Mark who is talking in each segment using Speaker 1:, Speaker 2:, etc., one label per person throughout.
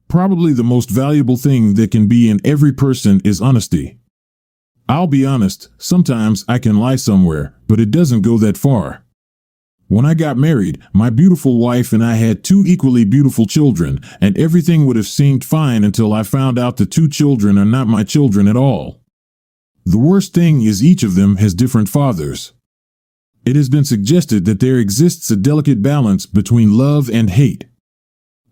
Speaker 1: Probably the most valuable thing that can be in every person is honesty. I'll be honest, sometimes I can lie somewhere, but it doesn't go that far. When I got married, my beautiful wife and I had two equally beautiful children, and everything would have seemed fine until I found out the two children are not my children at all. The worst thing is each of them has different fathers. It has been suggested that there exists a delicate balance between love and hate.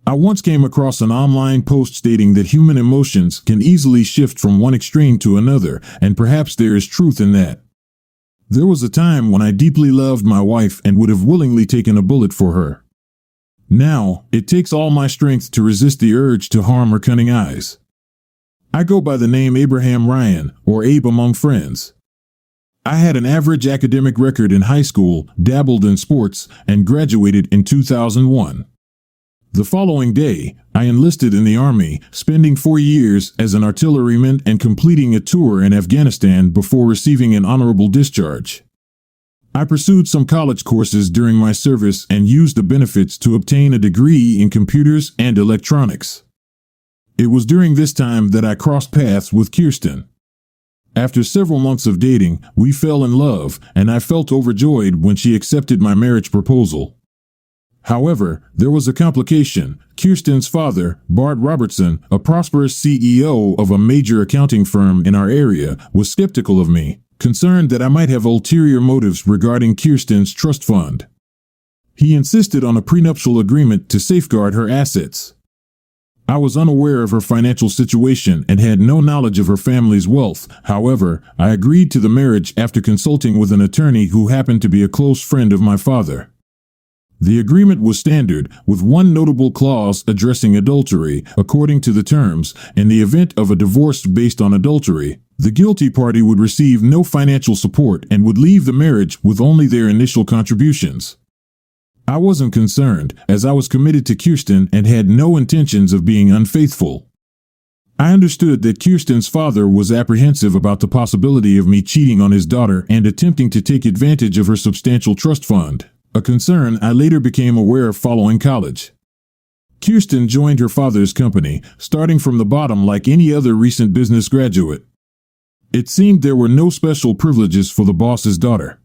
Speaker 1: I once came across an online post stating that human emotions can easily shift from one extreme to another, and perhaps there is truth in that. There was a time when I deeply loved my wife and would have willingly taken a bullet for her. Now, it takes all my strength to resist the urge to harm her cunning eyes. I go by the name Abraham Ryan, or Abe among friends. I had an average academic record in high school, dabbled in sports, and graduated in 2001. The following day, I enlisted in the Army, spending 4 years as an artilleryman and completing a tour in Afghanistan before receiving an honorable discharge. I pursued some college courses during my service and used the benefits to obtain a degree in computers and electronics. It was during this time that I crossed paths with Kirsten. After several months of dating, we fell in love, and I felt overjoyed when she accepted my marriage proposal. However, there was a complication. Kirsten's father, Bart Robertson, a prosperous CEO of a major accounting firm in our area, was skeptical of me, concerned that I might have ulterior motives regarding Kirsten's trust fund. He insisted on a prenuptial agreement to safeguard her assets. I was unaware of her financial situation and had no knowledge of her family's wealth. However, I agreed to the marriage after consulting with an attorney who happened to be a close friend of my father. The agreement was standard, with one notable clause addressing adultery. According to the terms, in the event of a divorce based on adultery, the guilty party would receive no financial support and would leave the marriage with only their initial contributions. I wasn't concerned, as I was committed to Kirsten and had no intentions of being unfaithful. I understood that Kirsten's father was apprehensive about the possibility of me cheating on his daughter and attempting to take advantage of her substantial trust fund, a concern I later became aware of following college. Kirsten joined her father's company, starting from the bottom like any other recent business graduate. It seemed there were no special privileges for the boss's daughter.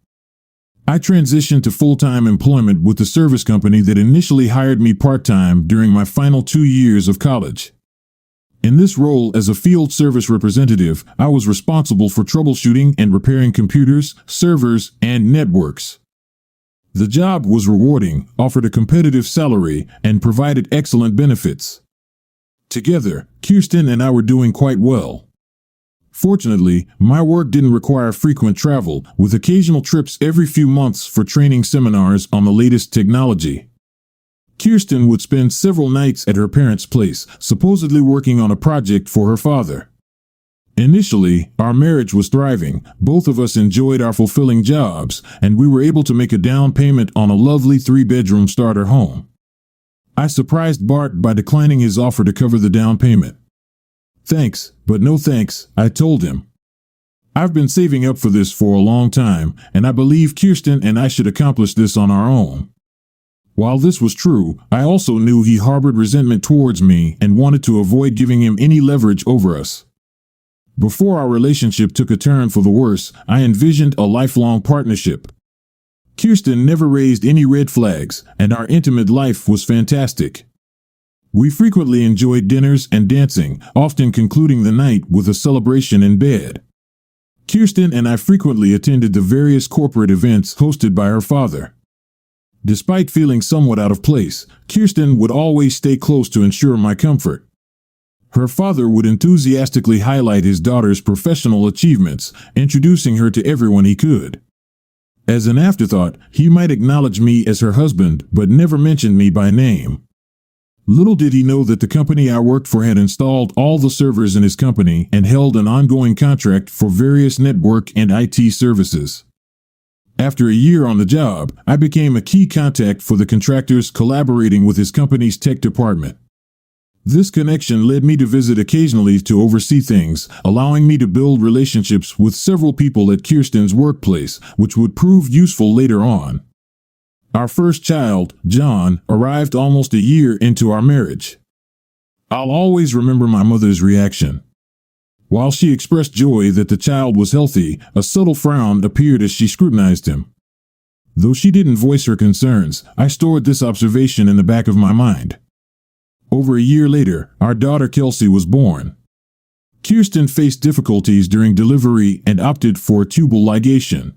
Speaker 1: I transitioned to full-time employment with the service company that initially hired me part-time during my final 2 years of college. In this role as a field service representative, I was responsible for troubleshooting and repairing computers, servers, and networks. The job was rewarding, offered a competitive salary, and provided excellent benefits. Together, Kirsten and I were doing quite well. Fortunately, my work didn't require frequent travel, with occasional trips every few months for training seminars on the latest technology. Kirsten would spend several nights at her parents' place, supposedly working on a project for her father. Initially, our marriage was thriving, both of us enjoyed our fulfilling jobs, and we were able to make a down payment on a lovely 3-bedroom starter home. I surprised Bart by declining his offer to cover the down payment. "Thanks, but no thanks," I told him. "I've been saving up for this for a long time, and I believe Kirsten and I should accomplish this on our own." While this was true, I also knew he harbored resentment towards me and wanted to avoid giving him any leverage over us. Before our relationship took a turn for the worse, I envisioned a lifelong partnership. Kirsten never raised any red flags, and our intimate life was fantastic. We frequently enjoyed dinners and dancing, often concluding the night with a celebration in bed. Kirsten and I frequently attended the various corporate events hosted by her father. Despite feeling somewhat out of place, Kirsten would always stay close to ensure my comfort. Her father would enthusiastically highlight his daughter's professional achievements, introducing her to everyone he could. As an afterthought, he might acknowledge me as her husband, but never mention me by name. Little did he know that the company I worked for had installed all the servers in his company and held an ongoing contract for various network and IT services. After a year on the job, I became a key contact for the contractors collaborating with his company's tech department. This connection led me to visit occasionally to oversee things, allowing me to build relationships with several people at Kirsten's workplace, which would prove useful later on. Our first child, John, arrived almost a year into our marriage. I'll always remember my mother's reaction. While she expressed joy that the child was healthy, a subtle frown appeared as she scrutinized him. Though she didn't voice her concerns, I stored this observation in the back of my mind. Over a year later, our daughter Kelsey was born. Kirsten faced difficulties during delivery and opted for tubal ligation.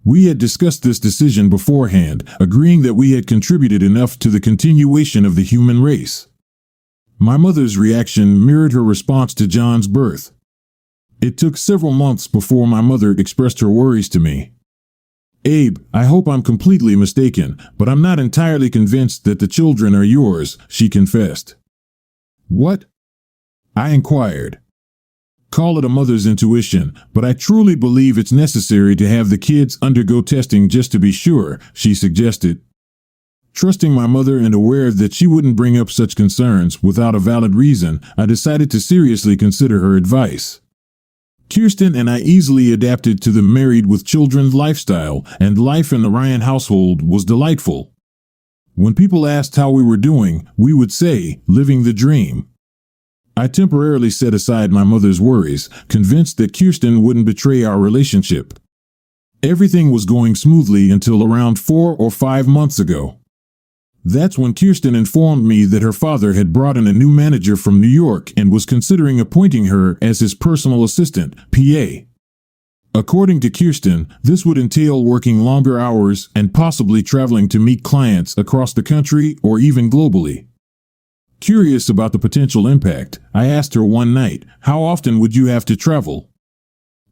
Speaker 1: We had discussed this decision beforehand, agreeing that we had contributed enough to the continuation of the human race. My mother's reaction mirrored her response to John's birth. It took several months before my mother expressed her worries to me. "Abe, I hope I'm completely mistaken, but I'm not entirely convinced that the children are yours," she confessed. "What?" I inquired. "Call it a mother's intuition, but I truly believe it's necessary to have the kids undergo testing just to be sure," she suggested. Trusting my mother and aware that she wouldn't bring up such concerns without a valid reason, I decided to seriously consider her advice. Kirsten and I easily adapted to the married with children lifestyle, and life in the Ryan household was delightful. When people asked how we were doing, we would say, "Living the dream." I temporarily set aside my mother's worries, convinced that Kirsten wouldn't betray our relationship. Everything was going smoothly until around 4 or 5 months ago. That's when Kirsten informed me that her father had brought in a new manager from New York and was considering appointing her as his personal assistant, PA. According to Kirsten, this would entail working longer hours and possibly traveling to meet clients across the country or even globally. Curious about the potential impact, I asked her one night, "How often would you have to travel?"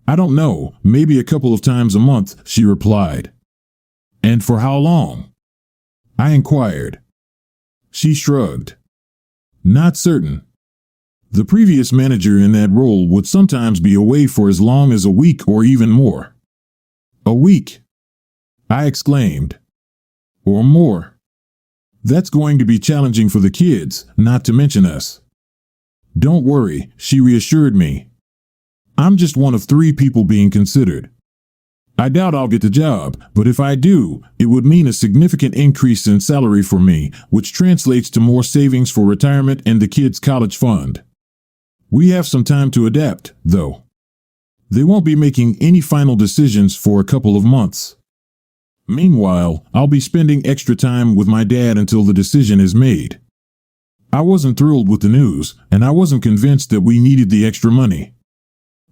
Speaker 1: "I don't know, maybe a couple of times a month," she replied. "And for how long?" I inquired. She shrugged. "Not certain. The previous manager in that role would sometimes be away for as long as a week or even more." "A week?" I exclaimed. "Or more. That's going to be challenging for the kids, not to mention us." "Don't worry," she reassured me. "I'm just one of 3 people being considered. I doubt I'll get the job, but if I do, it would mean a significant increase in salary for me, which translates to more savings for retirement and the kids' college fund. We have some time to adapt, though. They won't be making any final decisions for a couple of months. Meanwhile, I'll be spending extra time with my dad until the decision is made." I wasn't thrilled with the news, and I wasn't convinced that we needed the extra money.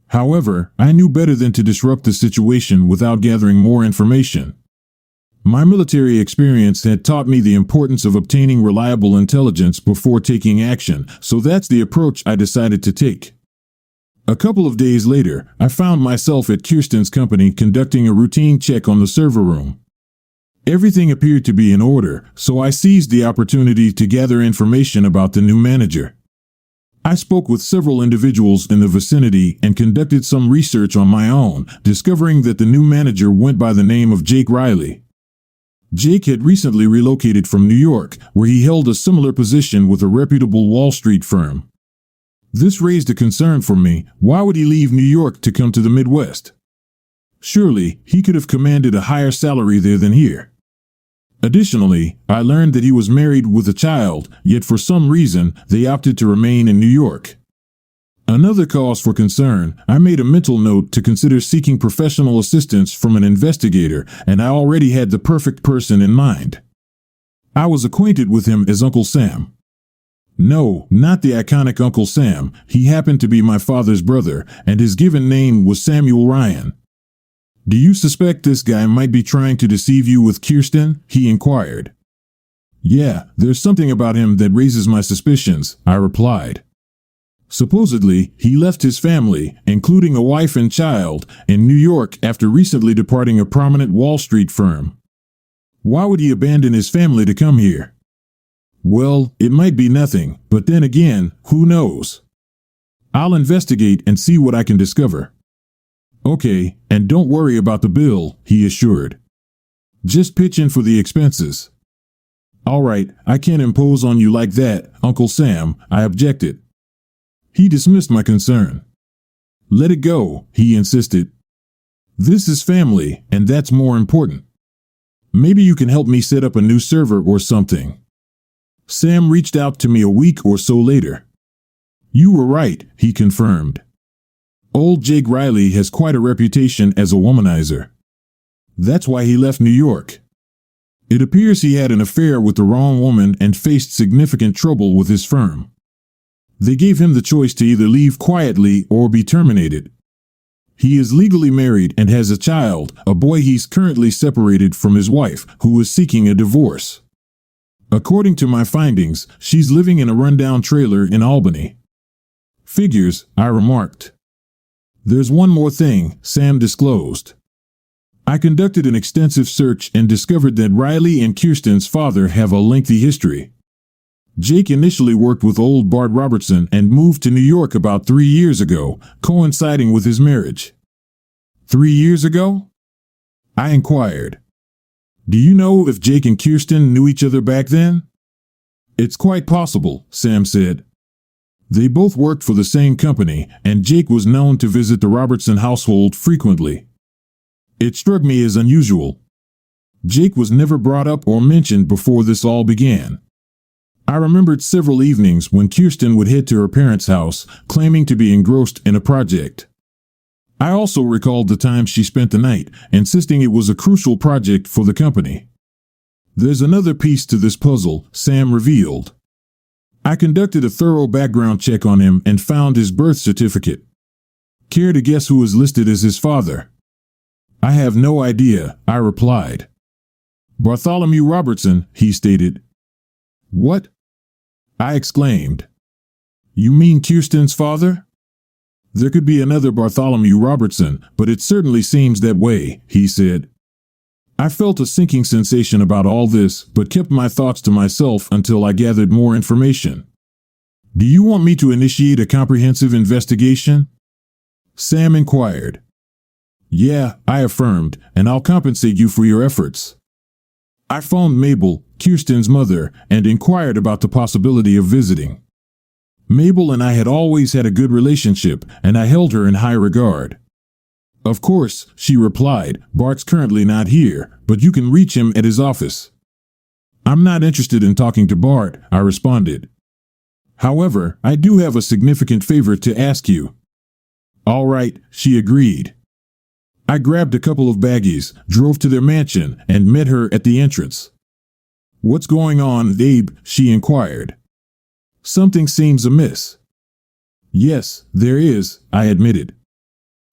Speaker 1: However, I knew better than to disrupt the situation without gathering more information. My military experience had taught me the importance of obtaining reliable intelligence before taking action, so that's the approach I decided to take. A couple of days later, I found myself at Kirsten's company conducting a routine check on the server room. Everything appeared to be in order, so I seized the opportunity to gather information about the new manager. I spoke with several individuals in the vicinity and conducted some research on my own, discovering that the new manager went by the name of Jake Riley. Jake had recently relocated from New York, where he held a similar position with a reputable Wall Street firm. This raised a concern for me. Why would he leave New York to come to the Midwest? Surely, he could have commanded a higher salary there than here. Additionally, I learned that he was married with a child, yet for some reason, they opted to remain in New York. Another cause for concern, I made a mental note to consider seeking professional assistance from an investigator, and I already had the perfect person in mind. I was acquainted with him as Uncle Sam. No, not the iconic Uncle Sam. He happened to be my father's brother, and his given name was Samuel Ryan. "Do you suspect this guy might be trying to deceive you with Kirsten?" he inquired. "Yeah, there's something about him that raises my suspicions," I replied. Supposedly, he left his family, including a wife and child, in New York after recently departing a prominent Wall Street firm. Why would he abandon his family to come here? Well, it might be nothing, but then again, who knows? I'll investigate and see what I can discover. "Okay, and don't worry about the bill," he assured. "Just pitch in for the expenses." "All right, I can't impose on you like that, Uncle Sam," I objected. He dismissed my concern. "Let it go," he insisted. "This is family, and that's more important. Maybe you can help me set up a new server or something." Sam reached out to me a week or so later. You were right, he confirmed. Old Jake Riley has quite a reputation as a womanizer. That's why he left New York. It appears he had an affair with the wrong woman and faced significant trouble with his firm. They gave him the choice to either leave quietly or be terminated. He is legally married and has a child, a boy he's currently separated from his wife, who is seeking a divorce. According to my findings, she's living in a rundown trailer in Albany. Figures, I remarked. There's one more thing, Sam disclosed. I conducted an extensive search and discovered that Riley and Kirsten's father have a lengthy history. Jake initially worked with old Bart Robertson and moved to New York about 3 years ago, coinciding with his marriage. 3 years ago? I inquired. Do you know if Jake and Kirsten knew each other back then? It's quite possible, Sam said. They both worked for the same company, and Jake was known to visit the Robertson household frequently. It struck me as unusual. Jake was never brought up or mentioned before this all began. I remembered several evenings when Kirsten would head to her parents' house, claiming to be engrossed in a project. I also recalled the time she spent the night, insisting it was a crucial project for the company. There's another piece to this puzzle, Sam revealed. I conducted a thorough background check on him and found his birth certificate. Care to guess who is listed as his father? I have no idea, I replied. Bartholomew Robertson, he stated. What? I exclaimed. You mean Kirsten's father? There could be another Bartholomew Robertson, but it certainly seems that way, he said. I felt a sinking sensation about all this, but kept my thoughts to myself until I gathered more information. Do you want me to initiate a comprehensive investigation? Sam inquired. Yeah, I affirmed, and I'll compensate you for your efforts. I phoned Mabel, Kirsten's mother, and inquired about the possibility of visiting. Mabel and I had always had a good relationship, and I held her in high regard. Of course, she replied, Bart's currently not here, but you can reach him at his office. I'm not interested in talking to Bart, I responded. However, I do have a significant favor to ask you. All right, she agreed. I grabbed a couple of baggies, drove to their mansion, and met her at the entrance. What's going on, Abe? She inquired. Something seems amiss. Yes, there is, I admitted.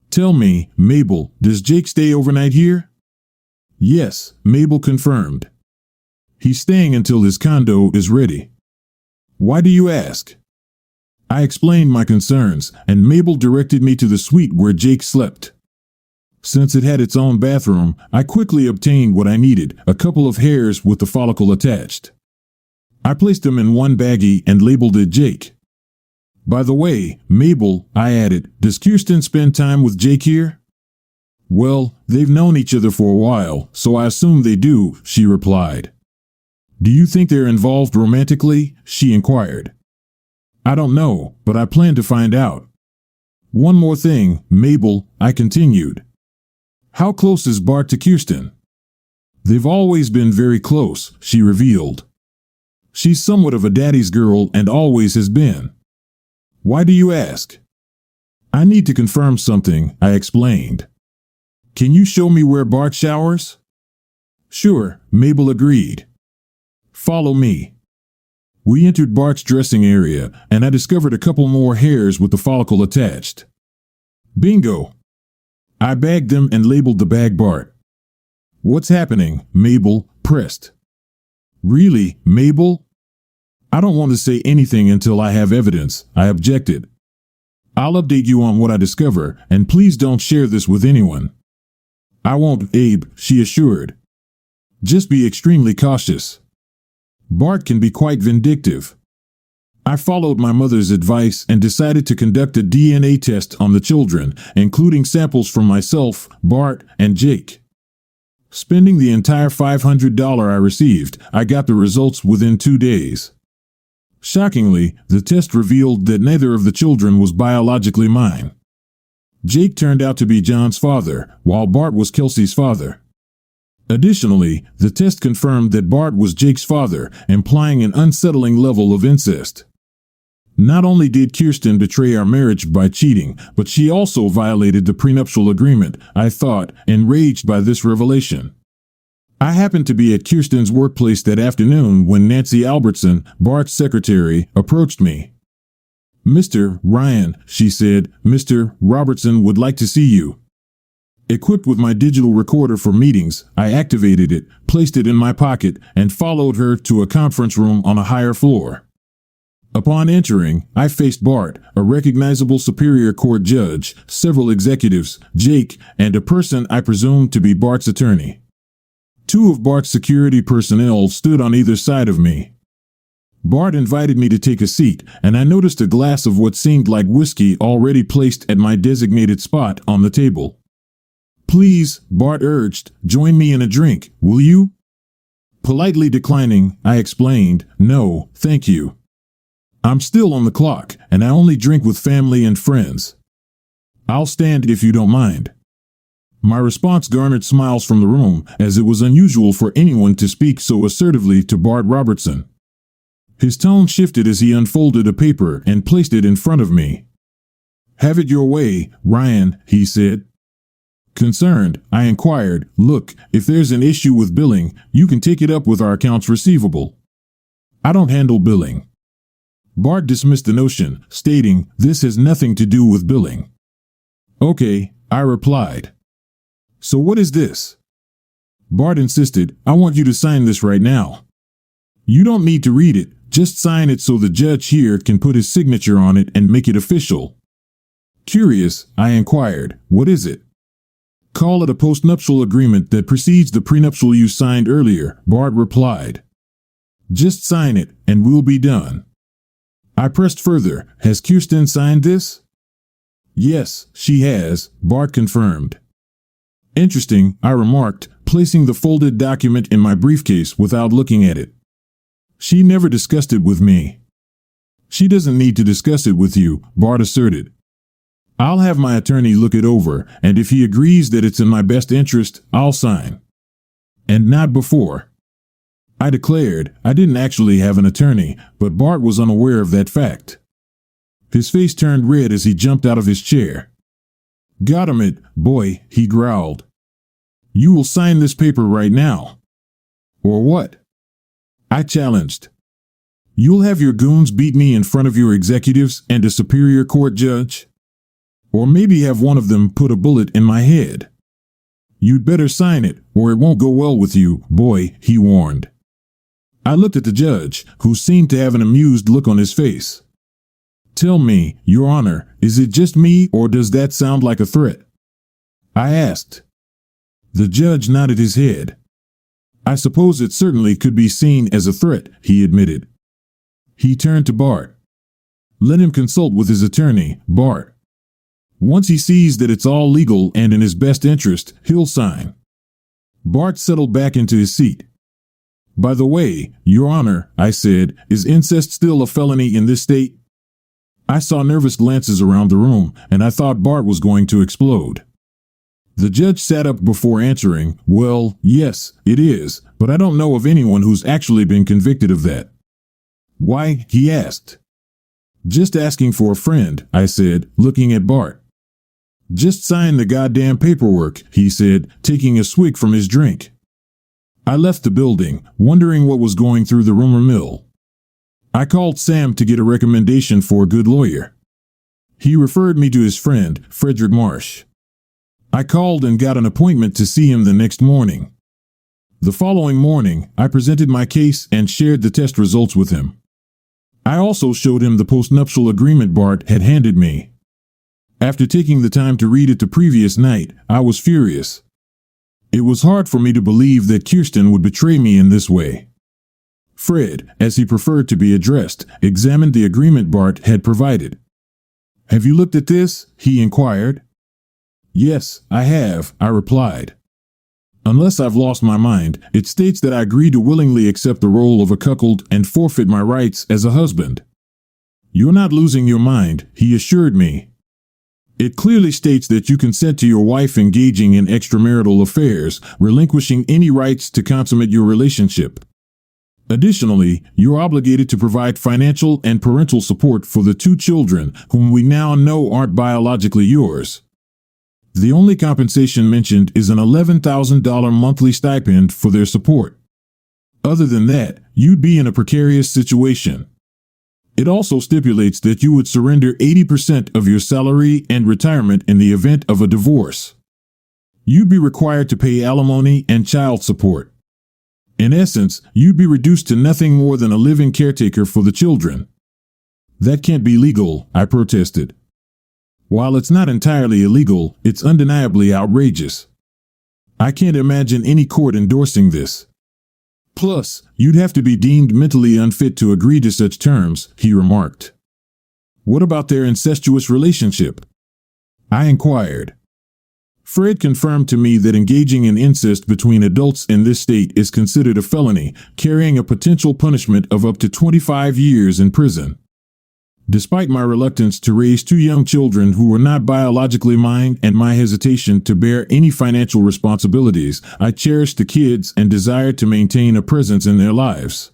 Speaker 1: Tell me, Mabel, does Jake stay overnight here? Yes, Mabel confirmed. He's staying until his condo is ready. Why do you ask? I explained my concerns, and Mabel directed me to the suite where Jake slept. Since it had its own bathroom, I quickly obtained what I needed, a couple of hairs with the follicle attached. I placed them in one baggie and labeled it Jake. By the way, Mabel, I added, does Kirsten spend time with Jake here? Well, they've known each other for a while, so I assume they do, she replied. Do you think they're involved romantically? She inquired. I don't know, but I plan to find out. One more thing, Mabel, I continued. How close is Bart to Kirsten? They've always been very close, she revealed. She's somewhat of a daddy's girl and always has been. Why do you ask? I need to confirm something, I explained. Can you show me where Bart showers? Sure, Mabel agreed. Follow me. We entered Bart's dressing area, and I discovered a couple more hairs with the follicle attached. Bingo! I bagged them and labeled the bag Bart. What's happening? Mabel pressed. Really, Mabel? I don't want to say anything until I have evidence, I objected. I'll update you on what I discover, and please don't share this with anyone. I won't, Abe, she assured. Just be extremely cautious. Bart can be quite vindictive. I followed my mother's advice and decided to conduct a DNA test on the children, including samples from myself, Bart, and Jake. Spending the entire $500 I received, I got the results within 2 days. Shockingly, the test revealed that neither of the children was biologically mine. Jake turned out to be John's father, while Bart was Kelsey's father. Additionally, the test confirmed that Bart was Jake's father, implying an unsettling level of incest. Not only did Kirsten betray our marriage by cheating, but she also violated the prenuptial agreement, I thought, enraged by this revelation. I happened to be at Kirsten's workplace that afternoon when Nancy Albertson, Bart's secretary, approached me. "Mr. Ryan," she said, "Mr. Robertson would like to see you." Equipped with my digital recorder for meetings, I activated it, placed it in my pocket, and followed her to a conference room on a higher floor. Upon entering, I faced Bart, a recognizable Superior Court judge, several executives, Jake, and a person I presumed to be Bart's attorney. Two of Bart's security personnel stood on either side of me. Bart invited me to take a seat, and I noticed a glass of what seemed like whiskey already placed at my designated spot on the table. "Please," Bart urged, "join me in a drink, will you?" Politely declining, I explained, "No, thank you. I'm still on the clock, and I only drink with family and friends. I'll stand if you don't mind." My response garnered smiles from the room, as it was unusual for anyone to speak so assertively to Bart Robertson. His tone shifted as he unfolded a paper and placed it in front of me. "Have it your way, Ryan," he said. Concerned, I inquired, "Look, if there's an issue with billing, you can take it up with our accounts receivable. I don't handle billing." Bart dismissed the notion, stating, "This has nothing to do with billing." "Okay," I replied. "So what is this?" Bart insisted, "I want you to sign this right now. You don't need to read it, just sign it so the judge here can put his signature on it and make it official." Curious, I inquired, "What is it?" "Call it a postnuptial agreement that precedes the prenuptial you signed earlier," Bart replied. "Just sign it, and we'll be done." I pressed further, "Has Kirsten signed this?" "Yes, she has," Bart confirmed. "Interesting," I remarked, placing the folded document in my briefcase without looking at it. "She never discussed it with me." "She doesn't need to discuss it with you," Bart asserted. "I'll have my attorney look it over, and if he agrees that it's in my best interest, I'll sign." "And not before." I declared. I didn't actually have an attorney, but Bart was unaware of that fact. His face turned red as he jumped out of his chair. "Got it, boy," he growled. "You will sign this paper right now." "Or what?" I challenged. "You'll have your goons beat me in front of your executives and a Superior Court judge? Or maybe have one of them put a bullet in my head? You'd better sign it, or it won't go well with you, boy," he warned. I looked at the judge, who seemed to have an amused look on his face. "Tell me, Your Honor, is it just me or does that sound like a threat?" I asked. The judge nodded his head. "I suppose it certainly could be seen as a threat," he admitted. He turned to Bart. "Let him consult with his attorney, Bart. Once he sees that it's all legal and in his best interest, he'll sign." Bart settled back into his seat. "By the way, Your Honor," I said, "is incest still a felony in this state?" I saw nervous glances around the room, and I thought Bart was going to explode. The judge sat up before answering, "Well, yes, it is, but I don't know of anyone who's actually been convicted of that." "Why?" he asked. "Just asking for a friend," I said, looking at Bart. "Just sign the goddamn paperwork," he said, taking a swig from his drink. I left the building, wondering what was going through the rumor mill. I called Sam to get a recommendation for a good lawyer. He referred me to his friend, Frederick Marsh. I called and got an appointment to see him the next morning. The following morning, I presented my case and shared the test results with him. I also showed him the postnuptial agreement Bart had handed me. After taking the time to read it the previous night, I was furious. It was hard for me to believe that Kirsten would betray me in this way. Fred, as he preferred to be addressed, examined the agreement Bart had provided. "Have you looked at this?" he inquired. "Yes, I have," I replied. "Unless I've lost my mind, it states that I agree to willingly accept the role of a cuckold and forfeit my rights as a husband." "You're not losing your mind," he assured me. It clearly states that you consent to your wife engaging in extramarital affairs, relinquishing any rights to consummate your relationship. Additionally, you're obligated to provide financial and parental support for the 2 children whom we now know aren't biologically yours. The only compensation mentioned is an $11,000 monthly stipend for their support. Other than that, you'd be in a precarious situation. It also stipulates that you would surrender 80% of your salary and retirement in the event of a divorce. You'd be required to pay alimony and child support. In essence, you'd be reduced to nothing more than a living caretaker for the children. That can't be legal, I protested. While it's not entirely illegal, it's undeniably outrageous. I can't imagine any court endorsing this. Plus, you'd have to be deemed mentally unfit to agree to such terms, he remarked. What about their incestuous relationship? I inquired. Fred confirmed to me that engaging in incest between adults in this state is considered a felony, carrying a potential punishment of up to 25 years in prison. Despite my reluctance to raise 2 young children who were not biologically mine and my hesitation to bear any financial responsibilities, I cherished the kids and desired to maintain a presence in their lives.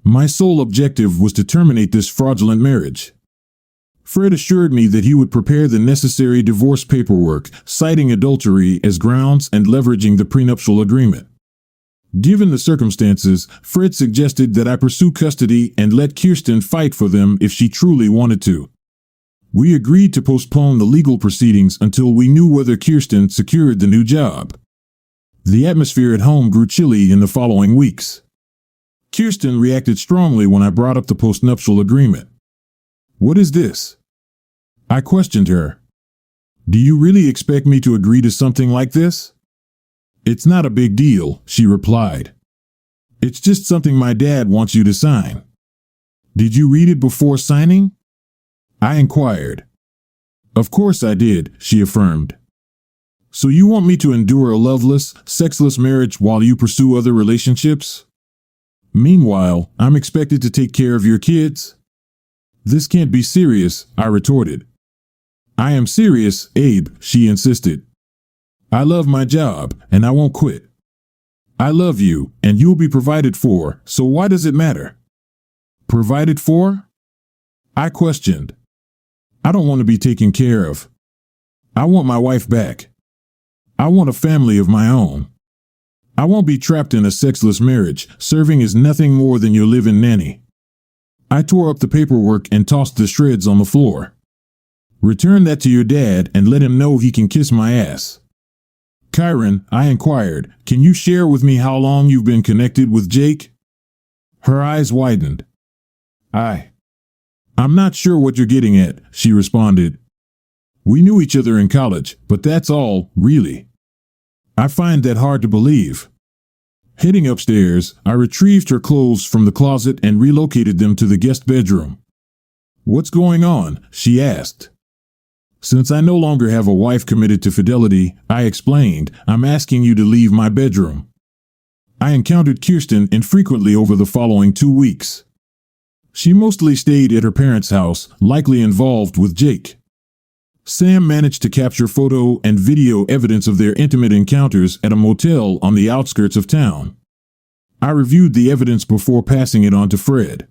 Speaker 1: My sole objective was to terminate this fraudulent marriage. Fred assured me that he would prepare the necessary divorce paperwork, citing adultery as grounds and leveraging the prenuptial agreement. Given the circumstances, Fred suggested that I pursue custody and let Kirsten fight for them if she truly wanted to. We agreed to postpone the legal proceedings until we knew whether Kirsten secured the new job. The atmosphere at home grew chilly in the following weeks. Kirsten reacted strongly when I brought up the postnuptial agreement. What is this? I questioned her. Do you really expect me to agree to something like this? It's not a big deal, she replied. It's just something my dad wants you to sign. Did you read it before signing? I inquired. Of course I did, she affirmed. So you want me to endure a loveless, sexless marriage while you pursue other relationships? Meanwhile, I'm expected to take care of your kids? This can't be serious, I retorted. I am serious, Abe, she insisted. I love my job, and I won't quit. I love you, and you'll be provided for, so why does it matter? Provided for? I questioned. I don't want to be taken care of. I want my wife back. I want a family of my own. I won't be trapped in a sexless marriage, serving as nothing more than your live-in nanny. I tore up the paperwork and tossed the shreds on the floor. Return that to your dad and let him know he can kiss my ass. Kyron, I inquired, can you share with me how long you've been connected with Jake? Her eyes widened. I'm not sure what you're getting at, she responded. We knew each other in college, but that's all, really. I find that hard to believe. Heading upstairs, I retrieved her clothes from the closet and relocated them to the guest bedroom. What's going on? She asked. Since I no longer have a wife committed to fidelity, I explained, I'm asking you to leave my bedroom. I encountered Kirsten infrequently over the following 2 weeks. She mostly stayed at her parents' house, likely involved with Jake. Sam managed to capture photo and video evidence of their intimate encounters at a motel on the outskirts of town. I reviewed the evidence before passing it on to Fred.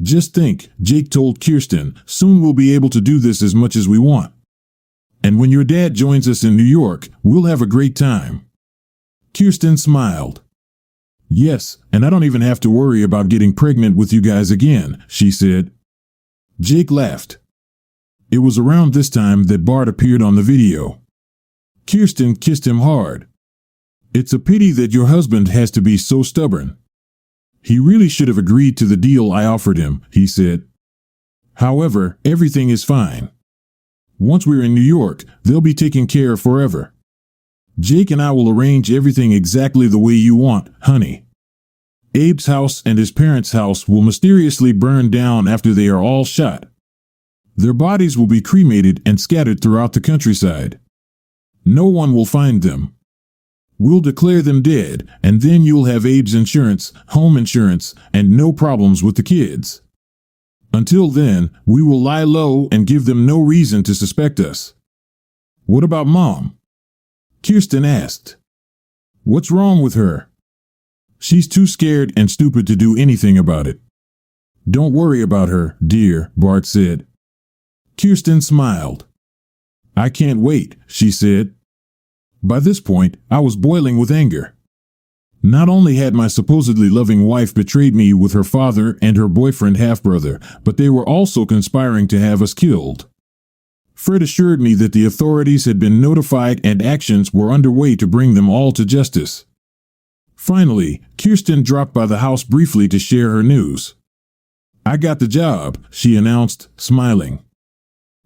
Speaker 1: Just think, Jake told Kirsten, soon we'll be able to do this as much as we want. And when your dad joins us in New York, we'll have a great time. Kirsten smiled. Yes, and I don't even have to worry about getting pregnant with you guys again, she said. Jake laughed. It was around this time that Bart appeared on the video. Kirsten kissed him hard. It's a pity that your husband has to be so stubborn. He really should have agreed to the deal I offered him, he said. However, everything is fine. Once we're in New York, they'll be taken care of forever. Jake and I will arrange everything exactly the way you want, honey. Abe's house and his parents' house will mysteriously burn down after they are all shot. Their bodies will be cremated and scattered throughout the countryside. No one will find them. We'll declare them dead, and then you'll have Abe's insurance, home insurance, and no problems with the kids. Until then, we will lie low and give them no reason to suspect us. What about Mom? Kirsten asked. What's wrong with her? She's too scared and stupid to do anything about it. Don't worry about her, dear, Bart said. Kirsten smiled. I can't wait, she said. By this point, I was boiling with anger. Not only had my supposedly loving wife betrayed me with her father and her boyfriend half-brother, but they were also conspiring to have us killed. Fred assured me that the authorities had been notified and actions were underway to bring them all to justice. Finally, Kirsten dropped by the house briefly to share her news. I got the job, she announced, smiling.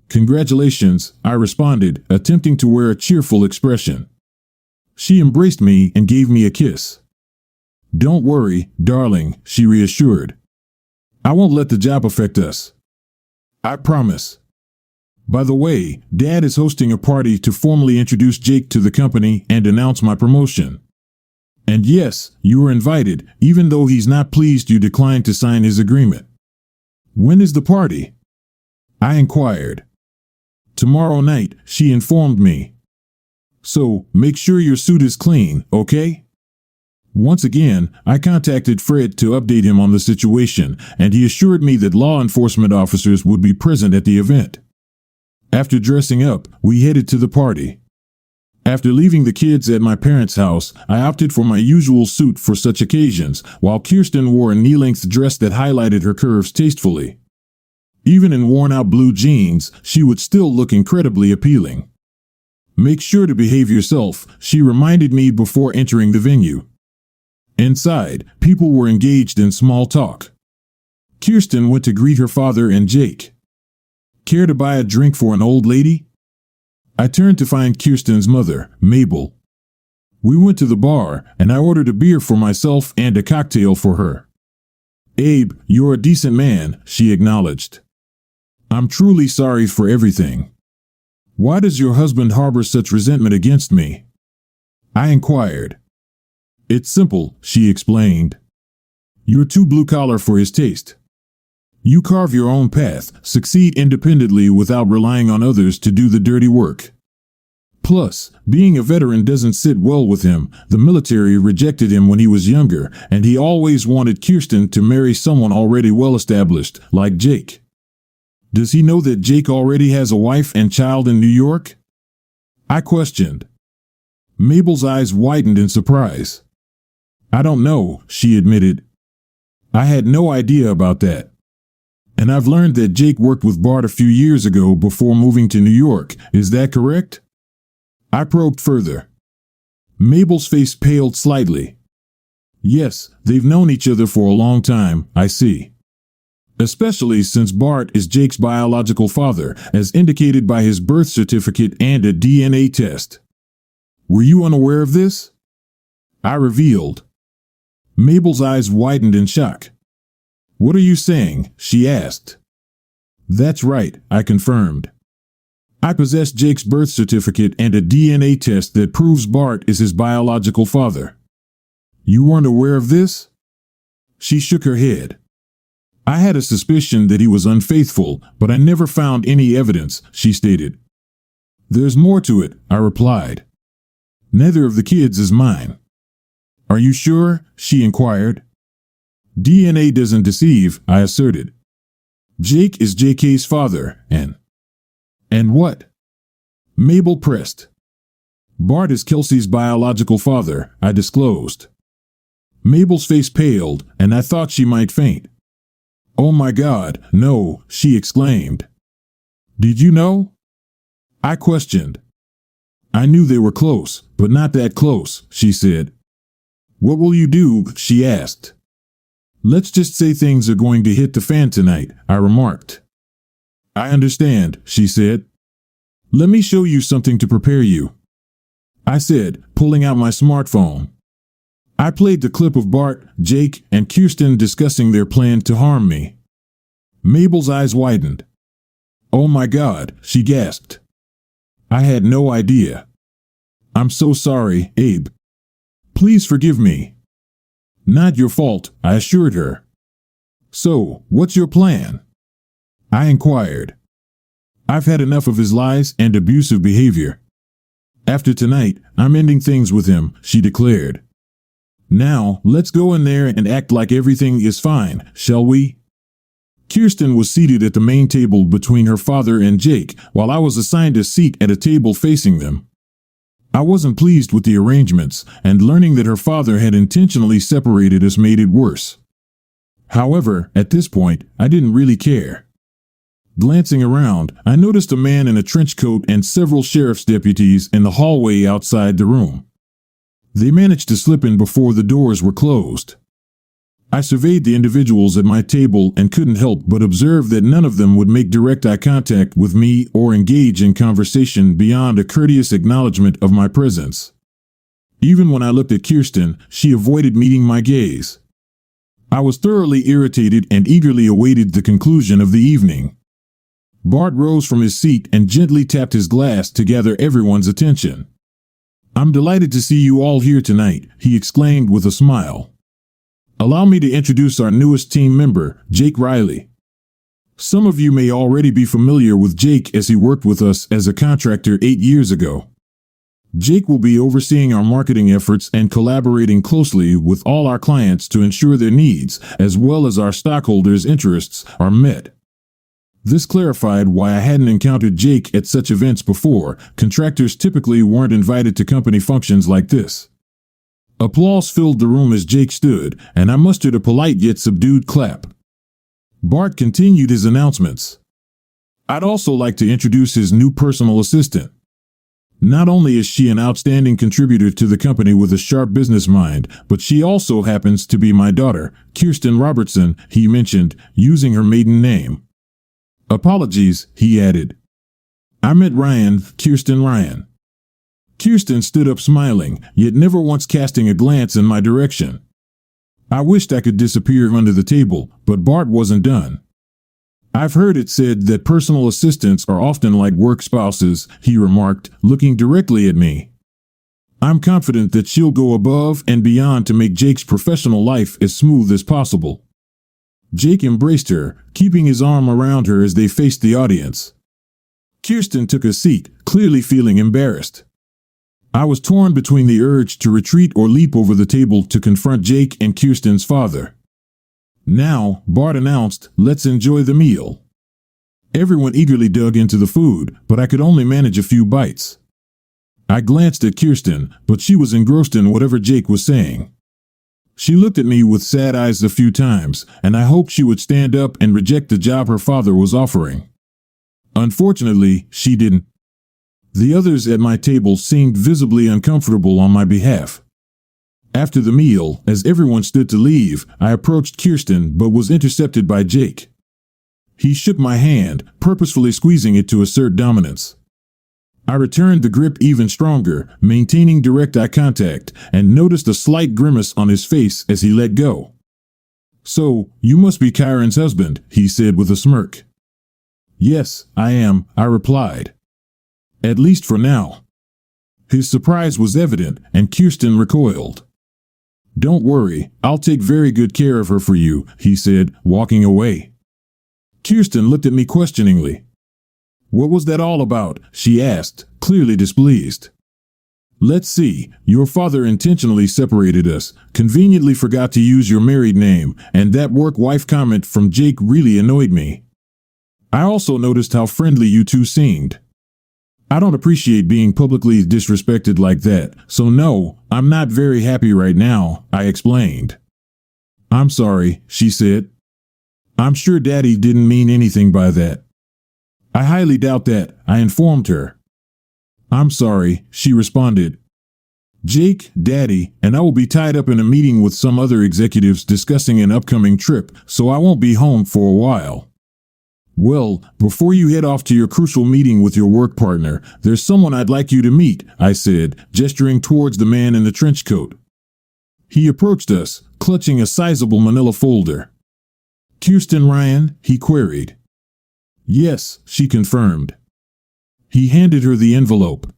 Speaker 1: Congratulations, I responded, attempting to wear a cheerful expression. She embraced me and gave me a kiss. Don't worry, darling, she reassured. I won't let the job affect us. I promise. By the way, Dad is hosting a party to formally introduce Jake to the company and announce my promotion. And yes, you are invited, even though he's not pleased you declined to sign his agreement. When is the party? I inquired. Tomorrow night, she informed me. So, make sure your suit is clean, okay? Once again, I contacted Fred to update him on the situation, and he assured me that law enforcement officers would be present at the event. After dressing up, we headed to the party. After leaving the kids at my parents' house, I opted for my usual suit for such occasions, while Kirsten wore a knee-length dress that highlighted her curves tastefully. Even in worn-out blue jeans, she would still look incredibly appealing. Make sure to behave yourself, she reminded me before entering the venue. Inside, people were engaged in small talk. Kirsten went to greet her father and Jake. Care to buy a drink for an old lady? I turned to find Kirsten's mother, Mabel. We went to the bar, and I ordered a beer for myself and a cocktail for her. Abe, you're a decent man, she acknowledged. I'm truly sorry for everything. Why does your husband harbor such resentment against me? I inquired. It's simple, she explained. You're too blue-collar for his taste. You carve your own path, succeed independently without relying on others to do the dirty work. Plus, being a veteran doesn't sit well with him. The military rejected him when he was younger, and he always wanted Kirsten to marry someone already well-established, like Jake. Does he know that Jake already has a wife and child in New York? I questioned. Mabel's eyes widened in surprise. I don't know, she admitted. I had no idea about that. And I've learned that Jake worked with Bart a few years ago before moving to New York. Is that correct? I probed further. Mabel's face paled slightly. Yes, they've known each other for a long time, I see. Especially since Bart is Jake's biological father, as indicated by his birth certificate and a DNA test. Were you unaware of this? I revealed. Mabel's eyes widened in shock. What are you saying? She asked. That's right, I confirmed. I possess Jake's birth certificate and a DNA test that proves Bart is his biological father. You weren't aware of this? She shook her head. I had a suspicion that he was unfaithful, but I never found any evidence, she stated. There's more to it, I replied. Neither of the kids is mine. Are you sure? She inquired. DNA doesn't deceive, I asserted. Jake is JK's father, and what? Mabel pressed. Bart is Kelsey's biological father, I disclosed. Mabel's face paled, and I thought she might faint. Oh my God, no, she exclaimed. Did you know? I questioned. I knew they were close, but not that close, she said. What will you do? She asked. Let's just say things are going to hit the fan tonight, I remarked. I understand, she said. Let me show you something to prepare you, I said, pulling out my smartphone. I played the clip of Bart, Jake, and Kirsten discussing their plan to harm me. Mabel's eyes widened. Oh my God, she gasped. I had no idea. I'm so sorry, Abe. Please forgive me. Not your fault, I assured her. So, what's your plan? I inquired. I've had enough of his lies and abusive behavior. After tonight, I'm ending things with him, she declared. Now, let's go in there and act like everything is fine, shall we? Kirsten was seated at the main table between her father and Jake, while I was assigned a seat at a table facing them. I wasn't pleased with the arrangements, and learning that her father had intentionally separated us made it worse. However, at this point, I didn't really care. Glancing around, I noticed a man in a trench coat and several sheriff's deputies in the hallway outside the room. They managed to slip in before the doors were closed. I surveyed the individuals at my table and couldn't help but observe that none of them would make direct eye contact with me or engage in conversation beyond a courteous acknowledgement of my presence. Even when I looked at Kirsten, she avoided meeting my gaze. I was thoroughly irritated and eagerly awaited the conclusion of the evening. Bart rose from his seat and gently tapped his glass to gather everyone's attention. "I'm delighted to see you all here tonight," he exclaimed with a smile. "Allow me to introduce our newest team member, Jake Riley. Some of you may already be familiar with Jake as he worked with us as a contractor 8 years ago. Jake will be overseeing our marketing efforts and collaborating closely with all our clients to ensure their needs, as well as our stockholders' interests, are met." This clarified why I hadn't encountered Jake at such events before. Contractors typically weren't invited to company functions like this. Applause filled the room as Jake stood, and I mustered a polite yet subdued clap. Bart continued his announcements. "I'd also like to introduce his new personal assistant. Not only is she an outstanding contributor to the company with a sharp business mind, but she also happens to be my daughter, Kirsten Robertson," he mentioned, using her maiden name. "Apologies," he added. "I meant Ryan, Kirsten Ryan." Kirsten stood up smiling, yet never once casting a glance in my direction. I wished I could disappear under the table, but Bart wasn't done. "I've heard it said that personal assistants are often like work spouses," he remarked, looking directly at me. "I'm confident that she'll go above and beyond to make Jake's professional life as smooth as possible." Jake embraced her, keeping his arm around her as they faced the audience. Kirsten took a seat, clearly feeling embarrassed. I was torn between the urge to retreat or leap over the table to confront Jake and Kirsten's father. "Now," Bart announced, "let's enjoy the meal." Everyone eagerly dug into the food, but I could only manage a few bites. I glanced at Kirsten, but she was engrossed in whatever Jake was saying. She looked at me with sad eyes a few times, and I hoped she would stand up and reject the job her father was offering. Unfortunately, she didn't. The others at my table seemed visibly uncomfortable on my behalf. After the meal, as everyone stood to leave, I approached Kirsten but was intercepted by Jake. He shook my hand, purposefully squeezing it to assert dominance. I returned the grip even stronger, maintaining direct eye contact, and noticed a slight grimace on his face as he let go. "So, you must be Kyron's husband," he said with a smirk. "Yes, I am," I replied. "At least for now." His surprise was evident, and Kirsten recoiled. "Don't worry, I'll take very good care of her for you," he said, walking away. Kirsten looked at me questioningly. "What was that all about?" she asked, clearly displeased. "Let's see, your father intentionally separated us, conveniently forgot to use your married name, and that work-wife comment from Jake really annoyed me. I also noticed how friendly you two seemed. I don't appreciate being publicly disrespected like that, so no, I'm not very happy right now," I explained. "I'm sorry," she said. "I'm sure Daddy didn't mean anything by that." "I highly doubt that," I informed her. "I'm sorry," she responded. "Jake, Daddy, and I will be tied up in a meeting with some other executives discussing an upcoming trip, so I won't be home for a while." "Well, before you head off to your crucial meeting with your work partner, there's someone I'd like you to meet," I said, gesturing towards the man in the trench coat. He approached us, clutching a sizable manila folder. "Kirsten Ryan?" he queried. "Yes," she confirmed. He handed her the envelope.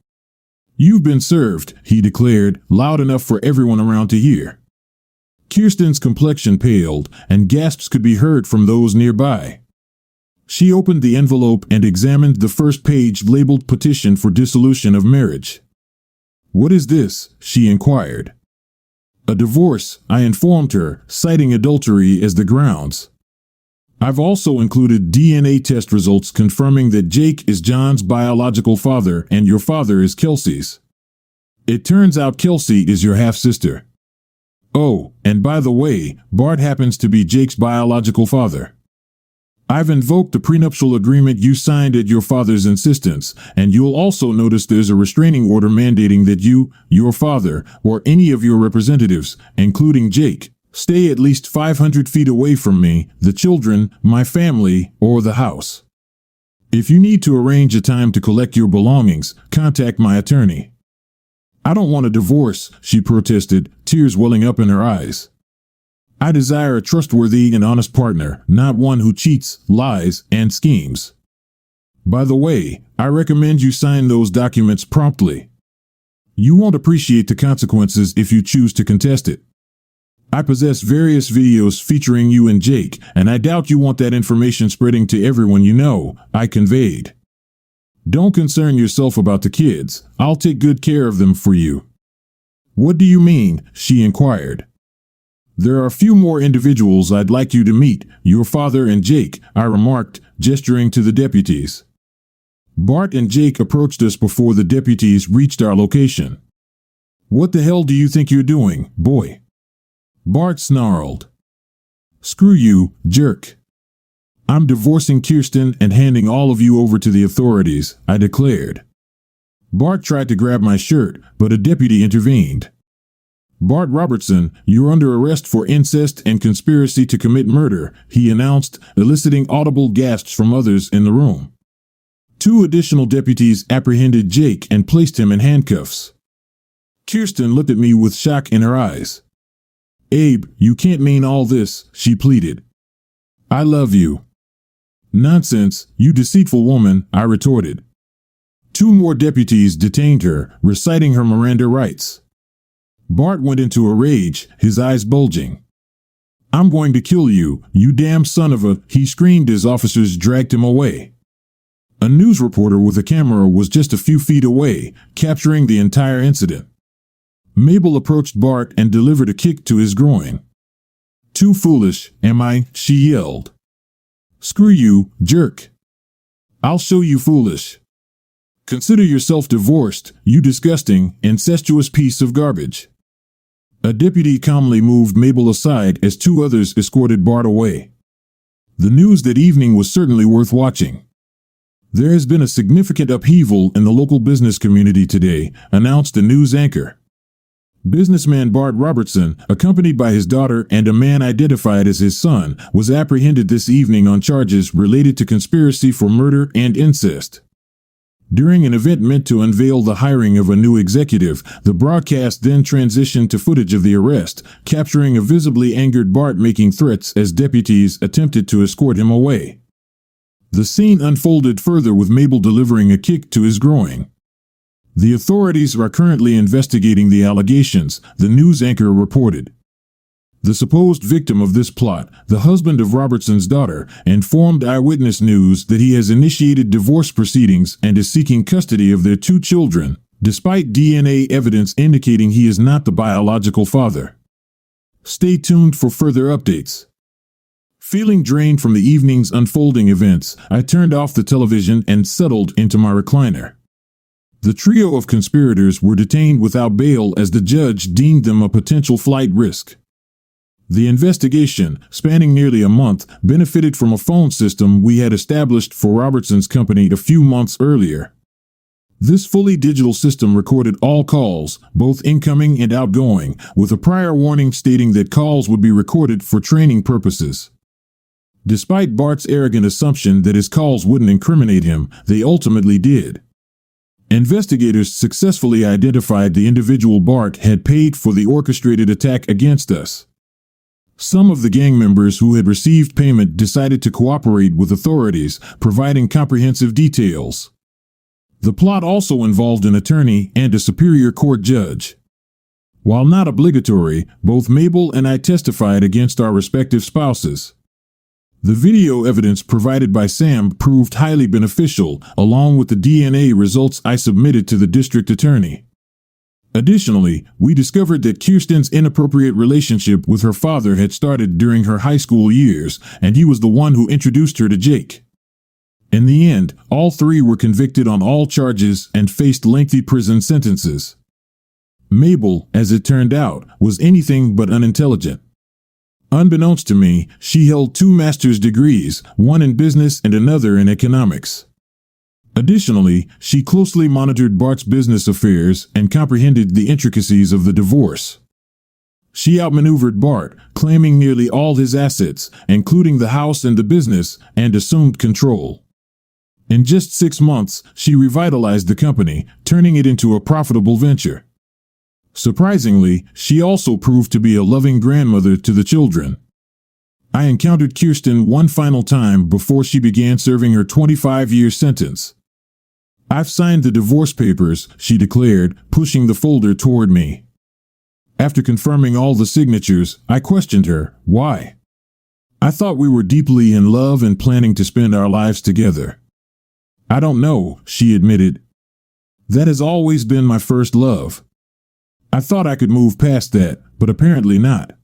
Speaker 1: "You've been served," he declared, loud enough for everyone around to hear. Kirsten's complexion paled, and gasps could be heard from those nearby. She opened the envelope and examined the first page labeled Petition for Dissolution of Marriage. "What is this?" she inquired. "A divorce," I informed her, citing adultery as the grounds. "I've also included DNA test results confirming that Jake is John's biological father and your father is Kelsey's. It turns out Kelsey is your half-sister. Oh, and by the way, Bart happens to be Jake's biological father. I've invoked the prenuptial agreement you signed at your father's insistence, and you'll also notice there's a restraining order mandating that you, your father, or any of your representatives, including Jake, stay at least 500 feet away from me, the children, my family, or the house. If you need to arrange a time to collect your belongings, contact my attorney." "I don't want a divorce," she protested, tears welling up in her eyes. "I desire a trustworthy and honest partner, not one who cheats, lies, and schemes. By the way, I recommend you sign those documents promptly. You won't appreciate the consequences if you choose to contest it. I possess various videos featuring you and Jake, and I doubt you want that information spreading to everyone you know," I conveyed. "Don't concern yourself about the kids. I'll take good care of them for you." "What do you mean?" she inquired. "There are a few more individuals I'd like you to meet, your father and Jake," I remarked, gesturing to the deputies. Bart and Jake approached us before the deputies reached our location. "What the hell do you think you're doing, boy?" Bart snarled. "Screw you, jerk. I'm divorcing Kirsten and handing all of you over to the authorities," I declared. Bart tried to grab my shirt, but a deputy intervened. "Bart Robertson, you're under arrest for incest and conspiracy to commit murder," he announced, eliciting audible gasps from others in the room. 2 additional deputies apprehended Jake and placed him in handcuffs. Kirsten looked at me with shock in her eyes. "Abe, you can't mean all this," she pleaded. "I love you." "Nonsense, you deceitful woman," I retorted. 2 more deputies detained her, reciting her Miranda rights. Bart went into a rage, his eyes bulging. "I'm going to kill you, you damn son of a," he screamed as officers dragged him away. A news reporter with a camera was just a few feet away, capturing the entire incident. Mabel approached Bart and delivered a kick to his groin. "Too foolish, am I?" she yelled. "Screw you, jerk. I'll show you foolish. Consider yourself divorced, you disgusting, incestuous piece of garbage." A deputy calmly moved Mabel aside as 2 others escorted Bart away. The news that evening was certainly worth watching. "There has been a significant upheaval in the local business community today," announced the news anchor. Businessman Bart Robertson, accompanied by his daughter and a man identified as his son, was apprehended this evening on charges related to conspiracy for murder and incest. During an event meant to unveil the hiring of a new executive, the broadcast then transitioned to footage of the arrest, capturing a visibly angered Bart making threats as deputies attempted to escort him away. The scene unfolded further with Mabel delivering a kick to his groin. "The authorities are currently investigating the allegations," the news anchor reported. The supposed victim of this plot, the husband of Robertson's daughter, informed Eyewitness News that he has initiated divorce proceedings and is seeking custody of their 2 children, despite DNA evidence indicating he is not the biological father. Stay tuned for further updates. Feeling drained from the evening's unfolding events, I turned off the television and settled into my recliner. The trio of conspirators were detained without bail as the judge deemed them a potential flight risk. The investigation, spanning nearly a month, benefited from a phone system we had established for Robertson's company a few months earlier. This fully digital system recorded all calls, both incoming and outgoing, with a prior warning stating that calls would be recorded for training purposes. Despite Bart's arrogant assumption that his calls wouldn't incriminate him, they ultimately did. Investigators successfully identified the individual Bart had paid for the orchestrated attack against us. Some of the gang members who had received payment decided to cooperate with authorities, providing comprehensive details. The plot also involved an attorney and a superior court judge. While not obligatory, both Mabel and I testified against our respective spouses. The video evidence provided by Sam proved highly beneficial, along with the DNA results I submitted to the district attorney. Additionally, we discovered that Kirsten's inappropriate relationship with her father had started during her high school years, and he was the one who introduced her to Jake. In the end, all three were convicted on all charges and faced lengthy prison sentences. Mabel, as it turned out, was anything but unintelligent. Unbeknownst to me, she held 2 master's degrees, one in business and another in economics. Additionally, she closely monitored Bart's business affairs and comprehended the intricacies of the divorce. She outmaneuvered Bart, claiming nearly all his assets, including the house and the business, and assumed control. In just 6 months, she revitalized the company, turning it into a profitable venture. Surprisingly, she also proved to be a loving grandmother to the children. I encountered Kirsten one final time before she began serving her 25-year sentence. "I've signed the divorce papers," she declared, pushing the folder toward me. After confirming all the signatures, I questioned her, "Why?" "I thought we were deeply in love and planning to spend our lives together." "I don't know," she admitted. "That has always been my first love. I thought I could move past that, but apparently not."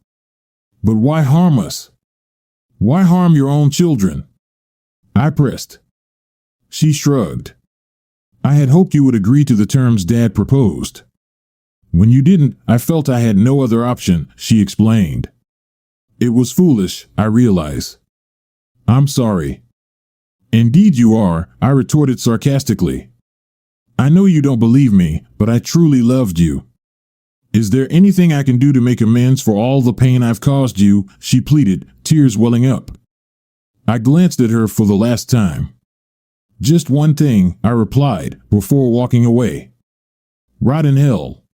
Speaker 1: "But why harm us? Why harm your own children?" I pressed. She shrugged. "I had hoped you would agree to the terms Dad proposed. When you didn't, I felt I had no other option," she explained. "It was foolish, I realize." "I'm sorry." "Indeed you are," I retorted sarcastically. "I know you don't believe me, but I truly loved you. Is there anything I can do to make amends for all the pain I've caused you?" she pleaded, tears welling up. I glanced at her for the last time. "Just one thing," I replied, before walking away. "Rot in hell."